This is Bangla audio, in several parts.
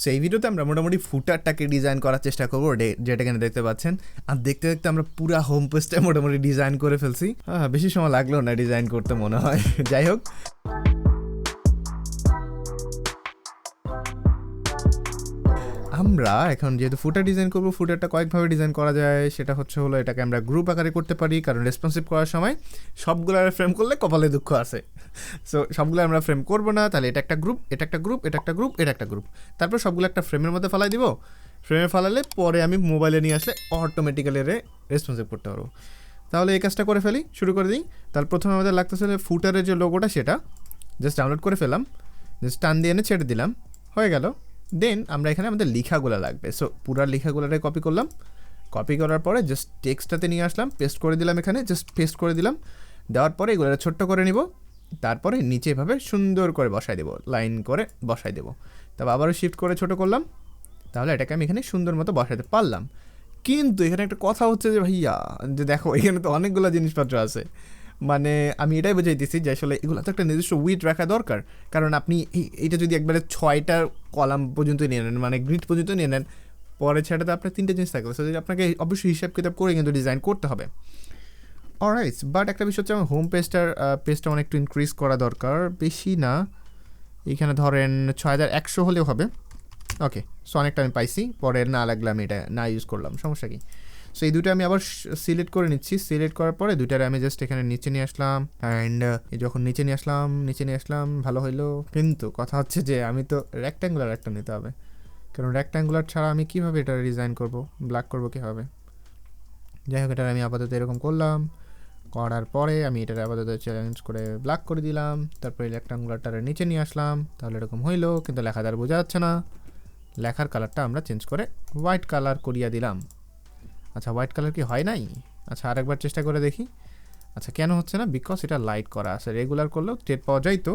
সো এই ভিডিওতে আমরা মোটামুটি ফুটারটাকে ডিজাইন করার চেষ্টা করবো, যেটা এখানে দেখতে পাচ্ছেন। আর দেখতে দেখতে আমরা পুরা হোম পেজটা মোটামুটি ডিজাইন করে ফেলছি। বেশি সময় লাগলো না ডিজাইন করতে মনে হয়। যাই হোক, আমরা এখন যেহেতু ফুটার ডিজাইন করবো, ফুটারটা কয়েকভাবে ডিজাইন করা যায়। সেটা হলো এটাকে আমরা গ্রুপ আকারে করতে পারি, কারণ রেসপন্সিভ করার সময় সবগুলো ফ্রেম করলে কপালে দুঃখ আছে। সো সবগুলো আমরা ফ্রেম করবো না, তাহলে এটা একটা গ্রুপ, এটা একটা গ্রুপ, এটা একটা গ্রুপ, এটা একটা গ্রুপ, তারপর সবগুলো একটা ফ্রেমের মধ্যে ফালাই দিব। ফ্রেমে ফালালে পরে আমি মোবাইলে নিয়ে আসলে অটোমেটিক্যালি রেসপন্সিভ করতে পারবো। তাহলে এই কাজটা করে ফেলি, শুরু করে দিই। তাহলে প্রথমে আমাদের লাগতেছে ফুটারের যে লোগোটা, সেটা জাস্ট ডাউনলোড করে ফেলাম, জাস্ট টান দিয়ে এনে ছেড়ে দিলাম, হয়ে গেল। দেন আমরা এখানে আমাদের লেখাগুলো লাগবে। সো পুরো লেখাগুলোটাই কপি করলাম, কপি করার পরে জাস্ট টেক্সটটাতে নিয়ে আসলাম, পেস্ট করে দিলাম, এখানে জাস্ট পেস্ট করে দিলাম। দেওয়ার পরে এগুলো ছোট্ট করে নিব, তারপরে নিচে এভাবে সুন্দর করে বসাই দেবো, লাইন করে বসাই দেবো। তারপর আবারও শিফট করে ছোটো করলাম, তাহলে এটাকে আমি এখানে সুন্দর মতো বসাতে পারলাম। কিন্তু এখানে একটা কথা হচ্ছে যে ভাইয়া, যে দেখো এখানে তো অনেকগুলো জিনিসপত্র আছে। মানে আমি এটাই বোঝাইতেছি যে আসলে এগুলো তো একটা নির্দিষ্ট উইথ রাখা দরকার। কারণ আপনি এইটা যদি একবারে 6টা কলাম পর্যন্ত নিয়ে নেন, মানে গ্রিড পর্যন্ত নিয়ে নেন, পরে সেটাতে আপনার 3টে জিনিস থাকবে। সো আপনাকে অবশ্যই হিসাব কিতাব করে কিন্তু ডিজাইন করতে হবে। অলরাইট, বাট একটা বিষয় হচ্ছে আমার হোম পেজটা অনেক একটু ইনক্রিজ করা দরকার, বেশি না। এইখানে ধরেন 6100 হলেও হবে। ওকে, সো অনেকটা আমি পাইছি, পরে না লাগলে আমি এটা না ইউজ করলাম, সমস্যা কি। সো এই দুটো আমি আবার সিলেক্ট করে নিচ্ছি। সিলেক্ট করার পরে দুটারে আমি জাস্ট এখানে নিচে নিয়ে আসলাম। অ্যান্ড যখন নিচে নিয়ে আসলাম ভালো হইলো। কিন্তু কথা হচ্ছে যে আমি তো রেক্ট্যাঙ্গুলার একটা নিতে হবে, কারণ রেক্ট্যাঙ্গুলার ছাড়া আমি কীভাবে এটা ডিজাইন করব, ব্ল্যাক করব কীভাবে। যাই হোক, এটা আমি আপাতত এরকম করলাম। করার পরে আমি এটার আপাতত চ্যালেঞ্জ করে ব্ল্যাক করে দিলাম। তারপরে রেক্ট্যাঙ্গুলারটার নিচে নিয়ে আসলাম, তাহলে এরকম হইলো। কিন্তু লেখাদার বোঝা যাচ্ছে না, লেখার কালারটা আমরা চেঞ্জ করে হোয়াইট কালার করিয়া দিলাম। আচ্ছা, হোয়াইট কালার কি হয় নাই? আচ্ছা, আরেকবার চেষ্টা করে দেখি। আচ্ছা, কেন হচ্ছে না? বিকজ এটা লাইট করা আছে। রেগুলার করলেও টের পাওয়া যাইতো,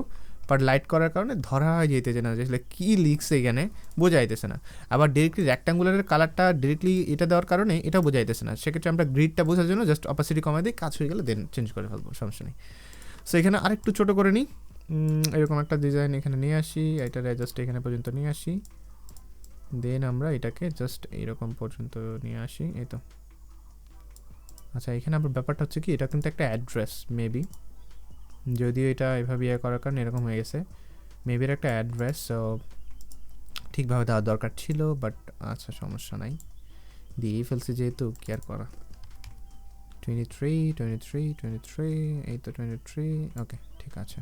বাট লাইট করার কারণে ধরা যাইতেছে না যে আসলে কী লিখছে এখানে, বোঝা যাইতেছে না। আবার ডিরেক্টলি রেক্ট্যাঙ্গুলারের কালারটা ডিরেক্টলি এটা দেওয়ার কারণে এটাও বোঝা যাইতেছে না। সেক্ষেত্রে আমরা গ্রিডটা বোঝার জন্য জাস্ট অপাসিটি কমাই দিই, কাজ হয়ে গেলে দেন চেঞ্জ করে ফেলবো, সমস্যা নেই। সো এখানে আরেকটু ছোটো করে নিই, এরকম একটা ডিজাইন এখানে নিয়ে আসি, এটারে জাস্ট এখানে পর্যন্ত নিয়ে আসি। দেন আমরা এটাকে জাস্ট এইরকম পর্যন্ত নিয়ে আসি, এই তো। আচ্ছা, এখানে আবার ব্যাপারটা হচ্ছে কি, এটা কিন্তু একটা অ্যাড্রেস মেবি, যদিও এটা এভাবে ইয়ে করার কারণে এরকম হয়ে গেছে। মেবির একটা অ্যাড্রেস, সো ঠিকভাবে দেওয়ার দরকার ছিল, বাট আচ্ছা সমস্যা নাই, দিয়েই ফেলছি যেহেতু, কেয়ার করা। 23, এই তো 23। ওকে, ঠিক আছে।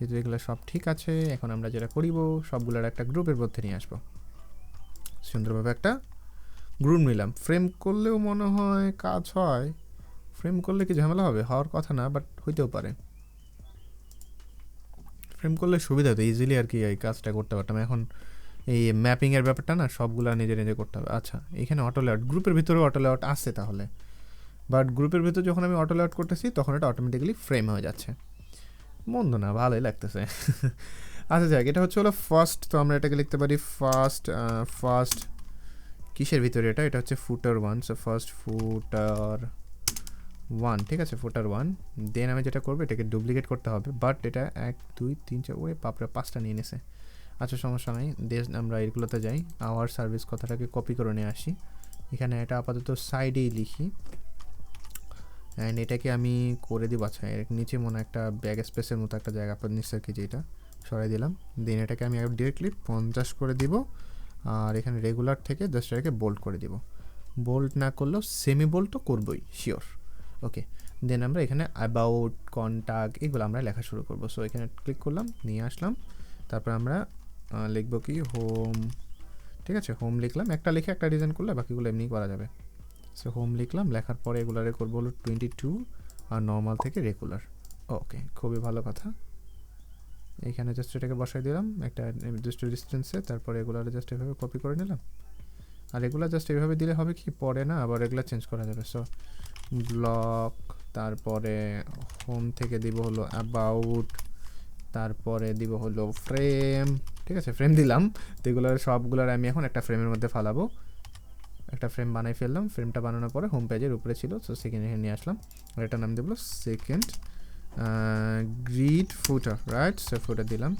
যেহেতু এগুলো সব ঠিক আছে, এখন আমরা যেটা করিব, সবগুলোর একটা গ্রুপের মধ্যে নিয়ে আসবো। সুন্দরভাবে একটা গ্রুপ নিলাম। ফ্রেম করলেও মনে হয় কাজ হয়। ফ্রেম করলে কি ঝামেলা হবে? হওয়ার কথা না, বাট হইতেও পারে। ফ্রেম করলে সুবিধা হতো, ইজিলি আর কি এই কাজটা করতে পারতাম। এখন এই ম্যাপিংয়ের ব্যাপারটা না, সবগুলো নিজে নিজে করতে হবে। আচ্ছা, এখানে অটো লেআউট, গ্রুপের ভিতরে অটো লেআউট আসছে তাহলে, বাট গ্রুপের ভিতরে যখন আমি অটো লেআউট করতেছি তখন এটা অটোমেটিক্যালি ফ্রেম হয়ে যাচ্ছে। মন্দ না, ভালোই লাগতেছে। আচ্ছা যাক, এটা হলো ফার্স্ট, তো আমরা এটাকে লিখতে পারি ফার্স্ট কিসের ভিতরে, এটা হচ্ছে ফুটার 1। সো ফার্স্ট ফুটার 1, ঠিক আছে, ফুটার 1। দেন আমি যেটা করবো, এটাকে ডুপ্লিকেট করতে হবে, বাট এটা 1 2 3 4, ওরে বাপরে 5টা নিয়ে নিছে। আচ্ছা, সমস্যা নাই। দেন আমরা এগুলোতে যাই, আওয়ার সার্ভিস কথাটাকে কপি করে নিয়ে আসি। এখানে এটা আপাতত সাইডেই লিখি, অ্যান্ড এটাকে আমি করে দিব। আচ্ছা, এর নিচে মনে একটা ব্যাগ স্পেসের মতো একটা জায়গা নিচ্ছে আর কি, যেটা সরাই দিলাম। দেন এটাকে আমি ডিরেক্টলি 50 করে দিব, আর এখানে রেগুলার থেকে জাস্ট এটাকে বোল্ড করে দিব। বোল্ড না করলেও সেমি বোল্ড তো করবোই, শিওর। ওকে, দেন আমরা এখানে অ্যাবাউট, কন্ট্যাক্ট, এগুলো আমরা লেখা শুরু করবো। সো এখানে ক্লিক করলাম, নিয়ে আসলাম। তারপর আমরা লিখবো কি, হোম, ঠিক আছে, হোম লিখলাম। একটা লিখে একটা ডিজাইন করলে বাকিগুলো এমনি করা যাবে। সো হোম লিখলাম, লেখার পরে এগুলারে করবো হলো 22, আর নর্মাল থেকে রেগুলার। ওকে, খুবই ভালো কথা। এখানে জাস্ট এটাকে বসাই দিলাম একটা নির্দিষ্ট ডিস্টেন্সে, তারপরে এগুলারে জাস্ট এভাবে কপি করে নিলাম। আর এগুলো জাস্ট এভাবে দিলে হবে কি, পরে না আবার এগুলো চেঞ্জ করা যাবে। সো ব্লক, তারপরে হোম থেকে দিব হলো অ্যাবাউট, তারপরে দিব হলো ফ্রেম, ঠিক আছে, ফ্রেম দিলাম। তো এগুলোর সবগুলোর আমি এখন একটা ফ্রেমের মধ্যে ফালাবো। একটা ফ্রেম বানাই ফেললাম। ফ্রেমটা বানানোর পরে হোম পেজের উপরে ছিল, সো সেকেন্ড এখানে নিয়ে আসলাম, আর এটার নাম দেবো সেকেন্ড গ্রিড ফুটার, রাইট। সো ফুটার দিলাম।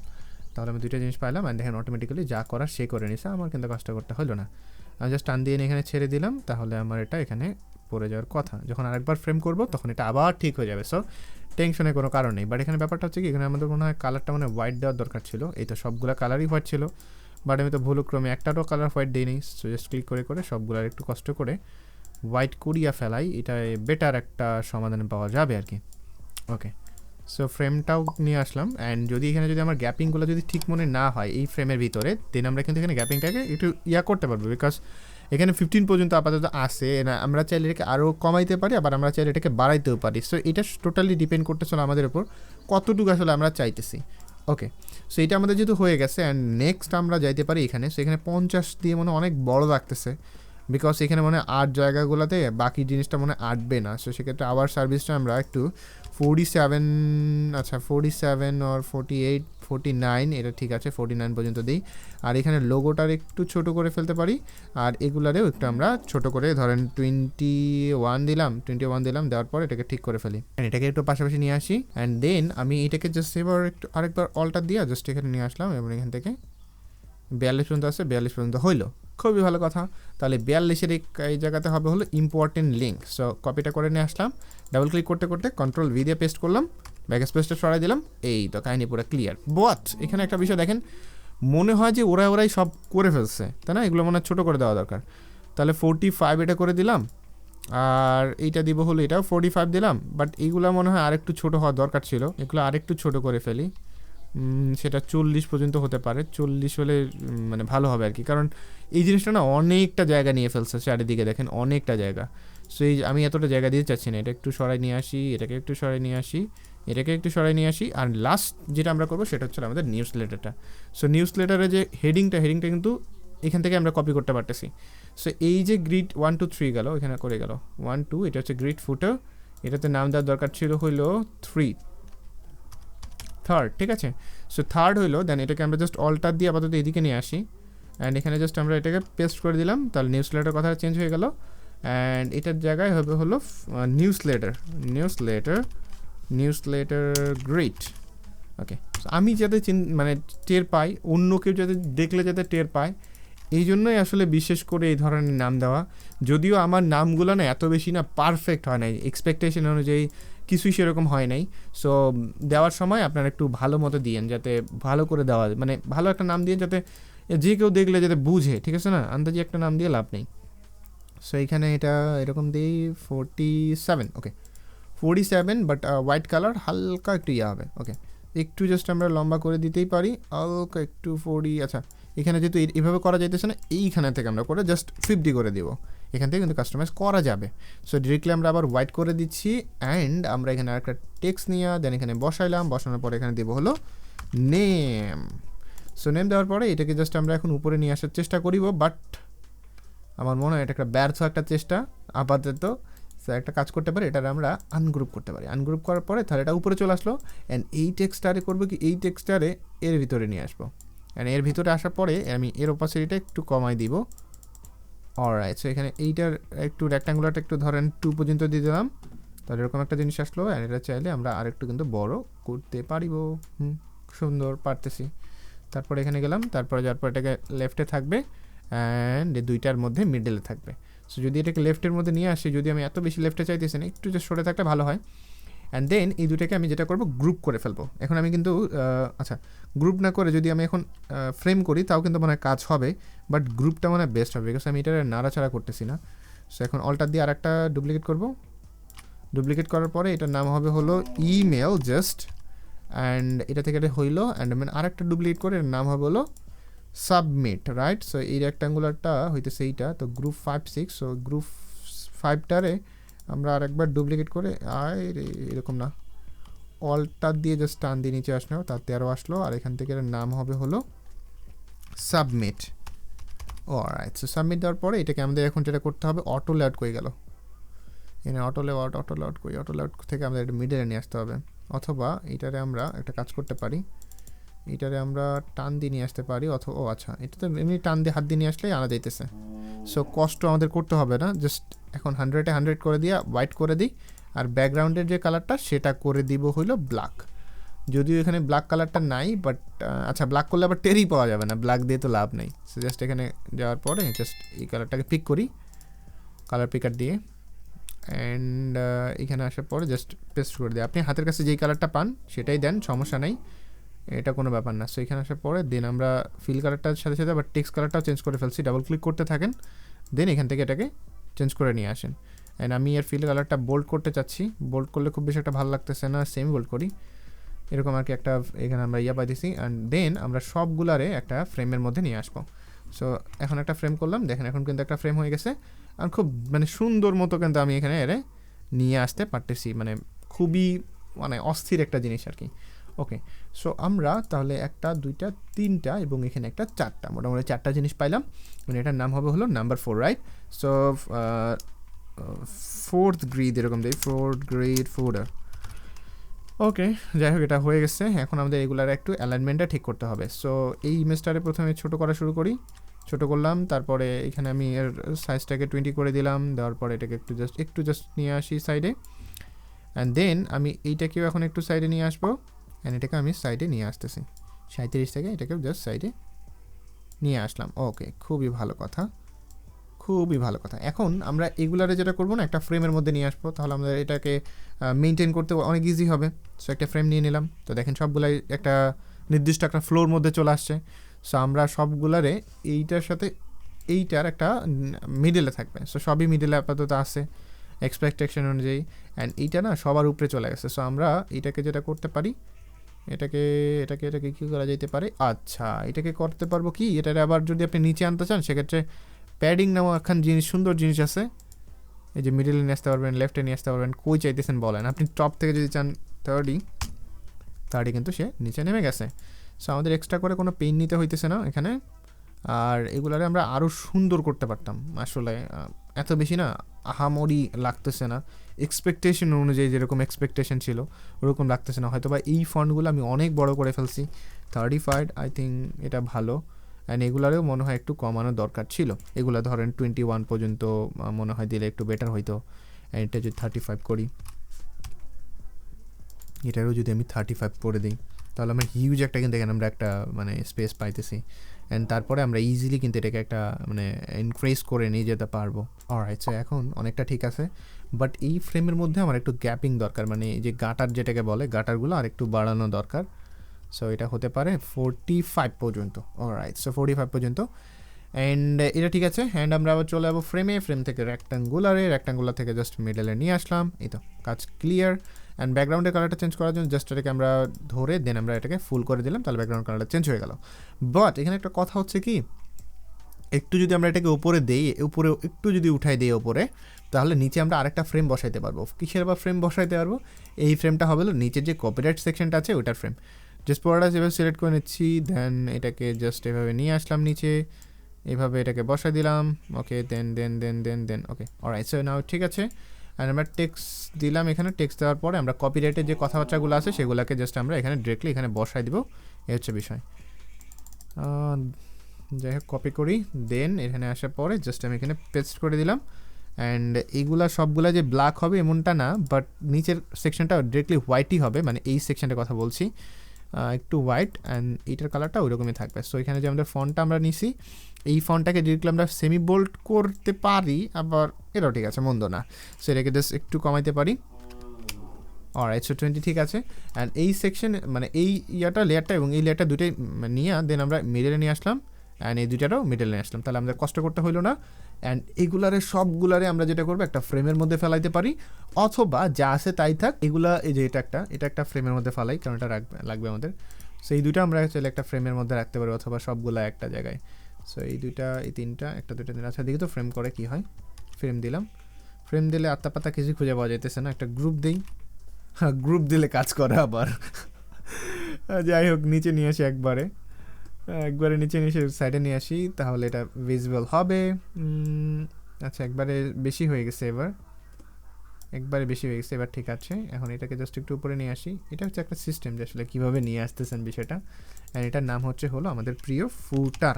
তাহলে আমি 2টা জিনিস পাইলাম। অ্যান্ড দেখেন অটোমেটিক্যালি যা করার সে করে নিছে, আমার কিন্তু কাজটা করতে হলো না। আমি জাস্ট টান দিয়ে এখানে ছেড়ে দিলাম, তাহলে আমার এটা এখানে পড়ে যাওয়ার কথা। যখন আরেকবার ফ্রেম করব তখন এটা আবার ঠিক হয়ে যাবে। সো টেনশনের কোনো কারণ নেই। বাট এখানে ব্যাপারটা হচ্ছে কি, এখানে আমাদের মনে হয় কালারটা মানে হোয়াইট দেওয়ার দরকার ছিল। এই তো সবগুলো কালারই হোয়াইট ছিল, বাট আমি তো ভুলক্রমে একটারও কালার হোয়াইট দিইনি। সো জাস্ট ক্লিক করে করে সবগুলোর একটু কষ্ট করে হোয়াইট করিয়া ফেলাই, এটা বেটার একটা সমাধান পাওয়া যাবে আর কি। ওকে, সো ফ্রেমটাও নিয়ে আসলাম। অ্যান্ড যদি এখানে যদি আমার গ্যাপিংগুলো যদি ঠিক মনে না হয় এই ফ্রেমের ভিতরে, দেন আমরা কিন্তু এখানে গ্যাপিংটাকে একটু করতে পারবো, বিকজ এখানে 15 পর্যন্ত আপাতত আসে না। আমরা চাইলে এটাকে আরও কমাইতে পারি, আবার আমরা চাইলে এটাকে বাড়াইতেও পারি। সো এটা টোটালি ডিপেন্ড করতেছিল আমাদের উপর কতটুকু আসলে আমরা চাইতেছি। ওকে, সো এটা আমাদের যেহেতু হয়ে গেছে, অ্যান্ড নেক্সট আমরা যাইতে পারি এখানে। সো এখানে 50 দিয়ে মনে অনেক বড় লাগতেছে, বিকজ এখানে মনে আর্ট জায়গাগুলোতে বাকি জিনিসটা মনে আটবে না। সো সেক্ষেত্রে আবার সার্ভিসটা আমরা একটু 47, আচ্ছা 47 অর 48, 49, এটা ঠিক আছে, 49 পর্যন্ত দিই। আর এখানে লোগোটার একটু ছোট করে ফেলতে পারি, আর এগুলারেও একটু আমরা ছোট করে ধরেন 21 দিলাম, 21 দিলাম, দেওয়ার পর এটাকে ঠিক করে ফেলি। এটাকে একটু পাশাপাশি নিয়ে আসি, অ্যান্ড দেন আমি এটাকে জাস্ট এবার একটু আরেকবার অল্টার দিয়ে জাস্ট এখানে নিয়ে আসলাম, এবং এখান থেকে 42 পর্যন্ত আসছে, 42 পর্যন্ত হইলো, খুবই ভালো কথা। তাহলে 42-এর এই জায়গাতে হবে হলো ইম্পর্টেন্ট লিঙ্ক। সো কপিটা করে নিয়ে আসলাম, ডাবল ক্লিক করতে করতে কন্ট্রোল ভি দিয়ে পেস্ট করলাম, ব্যাক স্পেসটা সরাই দিলাম, এই তো কাহিনি পুরো ক্লিয়ার। বাট এখানে একটা বিষয় দেখেন, মনে হয় যে ওরাই সব করে ফেলছে, তাই না? এগুলো মনে হয় ছোটো করে দেওয়া দরকার। তাহলে 45 এটা করে দিলাম, আর এইটা দিব হলো এটাও 45 দিলাম, বাট এইগুলো মনে হয় আরেকটু ছোটো হওয়া দরকার ছিল, এগুলো আরেকটু ছোটো করে ফেলি। সেটা 40 পর্যন্ত হতে পারে, 40 হলে মানে ভালো হবে আর কি, কারণ এই জিনিসটা না অনেকটা জায়গা নিয়ে ফেলছে চারিদিকে, দেখেন অনেকটা জায়গা। সো এই আমি এতটা জায়গা দিতে চাচ্ছি না, এটা একটু সরাই নিয়ে আসি, এটাকে একটু সরাই নিয়ে আসি, এটাকে একটু সরাই নিয়ে আসি। আর লাস্ট যেটা আমরা করবো সেটা হচ্ছে আমাদের নিউজ লেটারটা। সো নিউজ লেটারের যে হেডিংটা কিন্তু এখান থেকে আমরা কপি করতে পারতেছি। সো এই যে গ্রিড 1 2 3 গেল, এখানে করে গেল 1 2, এটা হচ্ছে গ্রিড ফুটার, এটাতে নাম দেওয়ার দরকার ছিল হইলো 3rd, ঠিক আছে? সো 3rd হইলো, দেন এটাকে আমরা জাস্ট অল্টার দিয়ে আপাতত এদিকে নিয়ে আসি, অ্যান্ড এখানে জাস্ট আমরা এটাকে পেস্ট করে দিলাম, তাহলে নিউজ লেটার কথা চেঞ্জ হয়ে গেল। অ্যান্ড এটার জায়গায় হবে হলো নিউজ লেটার গ্রিড। ওকে, আমি যাতে মানে টের পাই, অন্য কেউ যাতে দেখলে যাতে টের পায়, এই জন্যই আসলে বিশেষ করে এই ধরনের নাম দেওয়া। যদিও আমার নামগুলো না এত বেশি না পারফেক্ট হয় নাই, এক্সপেকটেশন অনুযায়ী কিছুই সেরকম হয় নাই। সো দেওয়ার সময় আপনারা একটু ভালো মতো দিয়েন, যাতে ভালো করে দেওয়া, মানে ভালো একটা নাম দিয়ে যাতে যে কেউ দেখলে যাতে বুঝে, ঠিক আছে না? আন্দাজি একটা নাম দিয়ে লাভ নেই। সো এইখানে এটা এরকম দিই 47, ওকে 47, বাট হোয়াইট কালার, হালকা একটু হবে। ওকে, একটু জাস্ট আমরা লম্বা করে দিতেই পারি, হালকা একটু 40। আচ্ছা, এখানে যেহেতু এইভাবে করা যাইতেছে না, এইখানে থেকে আমরা করে জাস্ট 50 করে দিব, এখান থেকে কিন্তু কাস্টমাইজ করা যাবে। সো ডিরেক্টলি আমরা আবার হোয়াইট করে দিচ্ছি, অ্যান্ড আমরা এখানে একটা টেক্সট নিয়ে দেন এখানে বসাইলাম, বসানোর পরে এখানে দেবো হলো নেম। সো নেম দেওয়ার পরে এটাকে জাস্ট আমরা এখন উপরে নিয়ে আসার চেষ্টা করিব, বাট আমার মনে হয় এটা একটা ব্যর্থ একটা চেষ্টা আপাতত। সো একটা কাজ করতে পারি, এটা আমরা আনগ্রুপ করতে পারি। আনগ্রুপ করার পরে তাহলে এটা উপরে চলে আসলো, অ্যান্ড এই টেক্সটারে করবো কি, এই টেক্সটারে এর ভিতরে নিয়ে আসবো, অ্যান্ড এর ভিতরে আসার পরে আমি এর ওপাসিটিটা একটু কমাই দিব। অলরাইট, সো এখানে এইটার একটু রেক্ট্যাঙ্গুলারটা একটু ধরেন 2 পর্যন্ত দিয়ে দিলাম, তাহলে এরকম একটা জিনিস আসলো। অ্যান্ড এটা চাইলে আমরা আরেকটু কিন্তু বড় করতে পারিব। সুন্দর পারতেছি। তারপরে এখানে গেলাম, তারপরে যাওয়ার পর এটাকে লেফটে থাকবে, অ্যান্ড এই দুইটার মধ্যে মিডলে থাকবে। সো যদি এটাকে লেফটের মধ্যে নিয়ে আসি, যদি আমি এত বেশি লেফটে চাইতেছি না, একটু যে সরে থাকলে ভালো হয়। অ্যান্ড দেন এই দুটাকে আমি যেটা করবো, গ্রুপ করে ফেলবো। এখন আমি কিন্তু আচ্ছা, গ্রুপ না করে যদি আমি এখন ফ্রেম করি তাও কিন্তু মনে হয় কাজ হবে, বাট গ্রুপটা মনে হয় বেস্ট হবে, বিকজ আমি এটা নাড়াচাড়া করতেছি না। সো এখন অল্টার দিয়ে আর একটা ডুপ্লিকেট করবো, ডুপ্লিকেট করার পরে এটার নাম হবে হলো ইমেল জাস্ট, অ্যান্ড এটা থেকে এটা হইলো, অ্যান্ড আমি আরেকটা ডুপ্লিকেট করে এর নাম হবে হলো সাবমিট, রাইট? সো এই রেক্ট্যাঙ্গুলারটা হইতেছে এইটা, তো গ্রুপ 5 6। সো গ্রুপ 5টারে আমরা আরেকবার ডুপ্লিকেট করে, এরকম না, অল্টার দিয়ে জাস্ট টান দিয়ে নিচে আসলো, তার 13 আসলো, আর এখান থেকে এর নাম হবে হলো সাবমিট। অলরাইট, সো সাবমিট দেওয়ার পরে এটাকে আমাদের এখন যেটা করতে হবে, অটো লেআউট করে গেল, এখানে অটো লেআউট করি, অটো লেআউট থেকে আমাদের এটা মিডলে নিয়ে আসতে হবে, অথবা এটারে আমরা একটা কাজ করতে পারি, এটারে আমরা টান দিয়ে নিয়ে আসতে পারি, অথবা আচ্ছা, এটা তো এমনি টান দিয়ে হাত দিয়ে নিয়ে আসলেই আনা যাইতেছে। সো কষ্ট আমাদের করতে হবে না, জাস্ট এখন 100-এ 100 করে দিয়ে হোয়াইট করে দিই, আর ব্যাকগ্রাউন্ডের যে কালারটা সেটা করে দিব হইলো ব্ল্যাক। যদিও এখানে ব্ল্যাক কালারটা নাই, বাট আচ্ছা ব্ল্যাক করলে আবার টেরি পাওয়া যাবে না, ব্ল্যাক দিয়ে তো লাভ নেই। সো জাস্ট এখানে যাওয়ার পরে জাস্ট এই কালারটাকে পিক করি কালার পিকার দিয়ে, অ্যান্ড এখানে আসার পরে জাস্ট পেস্ট করে দিই। আপনি হাতের কাছে যেই কালারটা পান সেটাই দেন, সমস্যা নেই, এটা কোনো ব্যাপার না। সো এখানে আসার পরে দেন আমরা ফিল কালারটার সাথে সাথে আবার টেক্সট কালারটাও চেঞ্জ করে ফেলছি, ডাবল ক্লিক করতে থাকেন, দেন এখান থেকে এটাকে চেঞ্জ করে নিয়ে আসেন। অ্যান্ড আমি এর ফিল কালারটা বোল্ড করতে চাচ্ছি, বোল্ড করলে খুব বেশি একটা ভালো লাগতেছে না, সেমি বোল্ড করি, এরকম আর কি একটা এখানে আমরা ইয়া পাইতেছি। অ্যান্ড দেন আমরা সবগুলারে একটা ফ্রেমের মধ্যে নিয়ে আসবো। সো এখন একটা ফ্রেম করলাম, দেখেন এখন কিন্তু একটা ফ্রেম হয়ে গেছে, আর খুব মানে সুন্দর মতো কিন্তু আমি এখানে এর নিয়ে আসতে পারতেছি, মানে খুবই মানে অস্থির একটা জিনিস আর কি। ওকে, সো আমরা তাহলে একটা দুইটা তিনটা এবং এখানে একটা চারটা, মোটামুটি চারটা জিনিস পাইলাম, মানে এটার নাম হবে হলো number 4, right? So 4th grade এরকম দেয়, 4th গ্রেড ফোল্ডার। ওকে, যাই হোক এটা হয়ে গেছে। এখন আমাদের এগুলার একটু অ্যালাইনমেন্টটা ঠিক করতে হবে। সো এই ইমেজটারে প্রথমে ছোটো করা শুরু করি, ছোটো করলাম, তারপরে এখানে আমি এর সাইজটাকে 20 করে দিলাম, দেওয়ার পরে এটাকে একটু জাস্ট নিয়ে আসি সাইডে, অ্যান্ড দেন আমি এইটাকেও এখন একটু সাইডে নিয়ে আসবো, অ্যান্ড এটাকে আমি সাইডে নিয়ে আসতেছি 37 থেকে, এটাকেও জাস্ট সাইডে নিয়ে আসলাম। ওকে, খুবই ভালো কথা, খুবই ভালো কথা। এখন আমরা এগুলারে যেটা করবো না, একটা ফ্রেমের মধ্যে নিয়ে আসবো, তাহলে আমাদের এটাকে মেনটেন করতে অনেক ইজি হবে। সো একটা ফ্রেম নিয়ে নিলাম, তো দেখেন সবগুলাই একটা নির্দিষ্ট একটা ফ্লোর মধ্যে চলে আসছে। সো আমরা সবগুলারে এইটার সাথে এইটার একটা মিডলে থাকবে, সো সবই মিডলে আপাতত আছে এক্সপেকটেশন অনুযায়ী, অ্যান্ড এইটা না সবার উপরে চলে গেছে। সো আমরা এইটাকে যেটা করতে পারি, এটাকে এটাকে এটাকে কী করা যেতে পারে, আচ্ছা এটাকে করতে পারবো কি, এটারে আবার যদি আপনি নিচে আনতে চান সেক্ষেত্রে প্যাডিং নামও একখান জিনিস, সুন্দর জিনিস আছে, এই যে মিডলে নিয়ে আসতে পারবেন, লেফটে নিয়ে আসতে পারবেন, কই চাইতেছেন বলেন। আপনি টপ থেকে যদি চান 30 কিন্তু সে নিচে নেমে গেছে। সো আমাদের এক্সট্রা করে কোনো পেন নিতে হইতেছে না এখানে। আর এগুলারে আমরা আরও সুন্দর করতে পারতাম, আসলে এত বেশি না আহামরি লাগতেছে না, এক্সপেকটেশন অনুযায়ী যেরকম এক্সপেকটেশন ছিল ওরকম লাগতেছে না। হয়তো বা এই ফন্টগুলো আমি অনেক বড় করে ফেলছি, 35 আই থিঙ্ক এটা ভালো, অ্যান্ড এগুলারেও মনে হয় একটু কমানোর দরকার ছিল। এগুলো ধরেন 21 পর্যন্ত মনে হয় দিলে একটু বেটার হইতো। অ্যান্ড এটা যদি 35 করি, এটারও যদি আমি 35 করে দিই, তাহলে আমরা হিউজ একটা কিন্তু এখানে আমরা একটা মানে স্পেস পাইতেছি, অ্যান্ড তারপরে আমরা ইজিলি কিন্তু এটাকে একটা মানে ইনক্রিজ করে নিয়ে যেতে পারবো। অলরাইট, সো এখন অনেকটা ঠিক আছে, বাট এই ফ্রেমের মধ্যে আমার একটু গ্যাপিং দরকার, মানে এই যে গাটার যেটাকে বলে, গাটারগুলো আর একটু বাড়ানো দরকার। সো এটা হতে পারে 45 পর্যন্ত। অলরাইট, সো 45 পর্যন্ত, অ্যান্ড এটা ঠিক আছে। অ্যান্ড আমরা আবার চলে যাবো ফ্রেমে, ফ্রেম থেকে রেক্ট্যাঙ্গুলার থেকে জাস্ট মিডলে নিয়ে আসলাম, এই তো কাজ ক্লিয়ার। অ্যান্ড ব্যাকগ্রাউন্ডের কালারটা চেঞ্জ করার জন্য জাস্ট এটাকে আমরা ধরে দেন আমরা এটাকে ফুল করে দিলাম, তাহলে ব্যাকগ্রাউন্ড কালারটা চেঞ্জ হয়ে গেল। বাট এখানে একটা কথা হচ্ছে কি, একটু যদি আমরা এটাকে উপরে দেই, উপরে একটু যদি উঠাই দিই উপরে, তাহলে নিচে আমরা আরেকটা ফ্রেম বসাইতে পারবো। কিসের বা ফ্রেম বসাইতে পারবো, এই ফ্রেমটা হবে নিচের যে কপিরাইট সেকশনটা আছে ওইটার ফ্রেম। জাস্ট পুরোটা যেভাবে সিলেক্ট করে নিচ্ছি, দেন এটাকে জাস্ট এভাবে নিয়ে আসলাম নিচে, এভাবে এটাকে বসাই দিলাম। ওকে, দেন ওকে, অলরাইট, সো নাও ঠিক আছে। অ্যান্ড আমরা টেক্সট দিলাম, এখানে টেক্সট দেওয়ার পরে আমরা কপিরাইটের যে কথাবার্তাগুলো আছে সেগুলোকে জাস্ট আমরা এখানে ডিরেক্টলি এখানে বসাই দিব, এই হচ্ছে বিষয়। যাই হোক, কপি করি, দেন এখানে আসার পরে জাস্ট আমি এখানে পেস্ট করে দিলাম। অ্যান্ড এইগুলা সবগুলা যে ব্ল্যাক হবে এমনটা না, বাট নিচের সেকশনটা ডিরেক্টলি হোয়াইটই হবে, মানে এই সেকশনটার কথা বলছি, একটু হোয়াইট, অ্যান্ড এইটার কালারটা ওই রকমই থাকবে। সো এখানে যে আমাদের ফন্টটা আমরা নিছি, এই ফন্টটাকে ডিরেক্টলি আমরা সেমি বোল্ড করতে পারি, আবার এটাও ঠিক আছে, মন্দ না। সো এটাকে জাস্ট একটু কমাইতে পারি। অলরাইট, সো 20 ঠিক আছে। অ্যান্ড এই সেকশন মানে এই লেয়ারটা এবং এই লেয়ারটা দুটোই নিয়ে দেন আমরা মিডলে নিয়ে আসলাম, অ্যান্ড এই দুইটারও মিডলে নিয়ে আসলাম, তাহলে আমাদের কষ্ট করতে হইলো না। অ্যান্ড এইগুলারে সবগুলারে আমরা যেটা করবো একটা ফ্রেমের মধ্যে ফেলাইতে পারি, অথবা যা আছে তাই থাক, এগুলা এই যে এটা একটা ফ্রেমের মধ্যে ফেলাই, কারণ এটা লাগবে আমাদের। সো এই দুইটা আমরা চাইলে একটা ফ্রেমের মধ্যে রাখতে পারি, অথবা সবগুলা একটা জায়গায়। সো এই দুইটা, এই তিনটা, একটা দুইটা দিন, আচ্ছা দেখি তো ফ্রেম করে কি হয়। ফ্রেম দিলাম, ফ্রেম দিলে আত্মা পাতা কিছু খুঁজে পাওয়া যাইতেছে না, একটা গ্রুপ দিই, হ্যাঁ গ্রুপ দিলে কাজ করে আবার। যাই হোক, নিচে নিয়ে আসি একবারে নিচে নিয়ে এসে সাইডে নিয়ে আসি, তাহলে এটা ভিজিবল হবে। আচ্ছা একবারে বেশি হয়ে গেছে, এবার ঠিক আছে। এখন এটাকে জাস্ট একটু উপরে নিয়ে আসি, এটা হচ্ছে একটা সিস্টেম যে আসলে কীভাবে নিয়ে আসতেছেন বিষয়টা। অ্যান্ড এটার নাম হলো আমাদের প্রিয় ফুটার,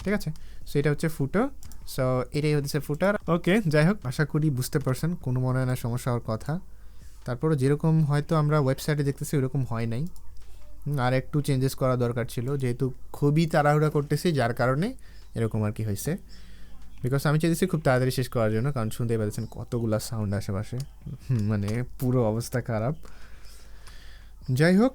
ঠিক আছে। সো এটা হচ্ছে ফুটার, সো এটাই হচ্ছে ফুটার। ওকে, যাই হোক, আশা করি বুঝতে পারছেন, কোনো মনে হয় না সমস্যা হওয়ার কথা। তারপরে যেরকম হয়তো আমরা ওয়েবসাইটে দেখতেছি ওরকম হয় নাই, আর একটু চেঞ্জেস করা দরকার ছিল, যেহেতু খুবই তাড়াহুড়া করতেছি যার কারণে এরকম আর কি হয়েছে। বিকজ আমি চেয়েছি খুব তাড়াতাড়ি শেষ করার জন্য, কারণ শুনতেই পাচ্ছেন কতগুলো সাউন্ড আশেপাশে, মানে পুরো অবস্থা খারাপ। যাই হোক,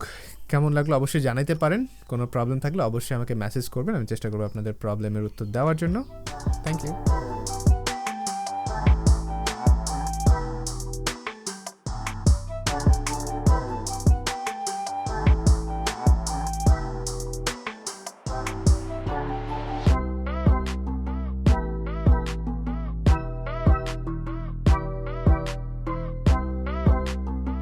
কেমন লাগলো অবশ্যই জানাইতে পারেন। কোনো প্রবলেম থাকলে অবশ্যই আমাকে মেসেজ করবেন, আমি চেষ্টা করবো আপনাদের প্রবলেমের উত্তর দেওয়ার জন্য। Thank you.